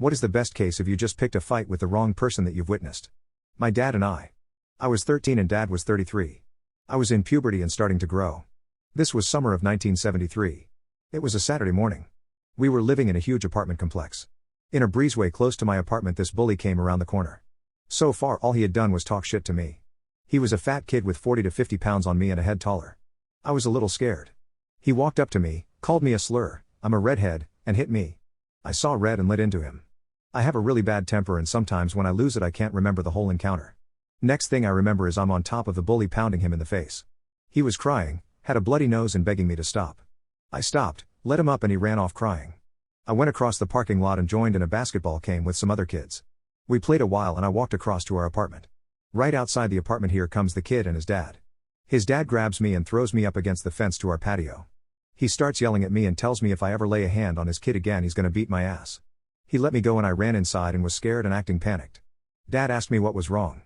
What is the best case if you just picked a fight with the wrong person that you've witnessed? My dad and I. I was 13 and dad was 33. I was in puberty and starting to grow. This was summer of 1973. It was a Saturday morning. We were living in a huge apartment complex. In a breezeway close to my apartment, this bully came around the corner. So far all he had done was talk shit to me. He was a fat kid with 40 to 50 pounds on me and a head taller. I was a little scared. He walked up to me, called me a slur, I'm a redhead, and hit me. I saw red and lit into him. I have a really bad temper and sometimes when I lose it I can't remember the whole encounter. Next thing I remember is I'm on top of the bully pounding him in the face. He was crying, had a bloody nose and begging me to stop. I stopped, let him up and he ran off crying. I went across the parking lot and joined in a basketball game with some other kids. We played a while and I walked across to our apartment. Right outside the apartment here comes the kid and his dad. His dad grabs me and throws me up against the fence to our patio. He starts yelling at me and tells me if I ever lay a hand on his kid again he's gonna beat my ass. He let me go and I ran inside and was scared and acting panicked. Dad asked me what was wrong.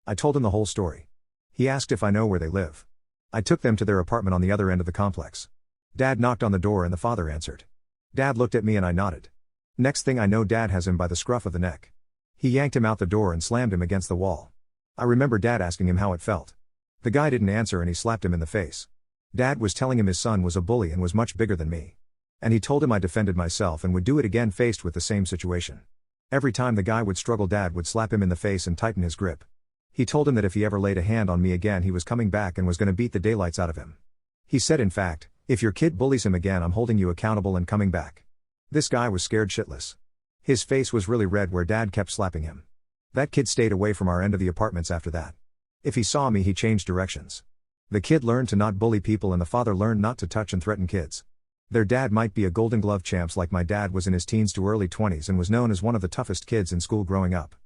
I told him the whole story. He asked if I know where they live. I took them to their apartment on the other end of the complex. Dad knocked on the door and the father answered. Dad looked at me and I nodded. Next thing I know Dad has him by the scruff of the neck. He yanked him out the door and slammed him against the wall. I remember Dad asking him how it felt. The guy didn't answer and he slapped him in the face. Dad was telling him his son was a bully and was much bigger than me. And he told him I defended myself and would do it again faced with the same situation. Every time the guy would struggle Dad would slap him in the face and tighten his grip. He told him that if he ever laid a hand on me again he was coming back and was gonna beat the daylights out of him. He said in fact, if your kid bullies him again I'm holding you accountable and coming back. This guy was scared shitless. His face was really red where Dad kept slapping him. That kid stayed away from our end of the apartments after that. If he saw me he changed directions. The kid learned to not bully people and the father learned not to touch and threaten kids. Their dad might be a Golden Glove champs like my dad was in his teens to early 20s and was known as one of the toughest kids in school growing up.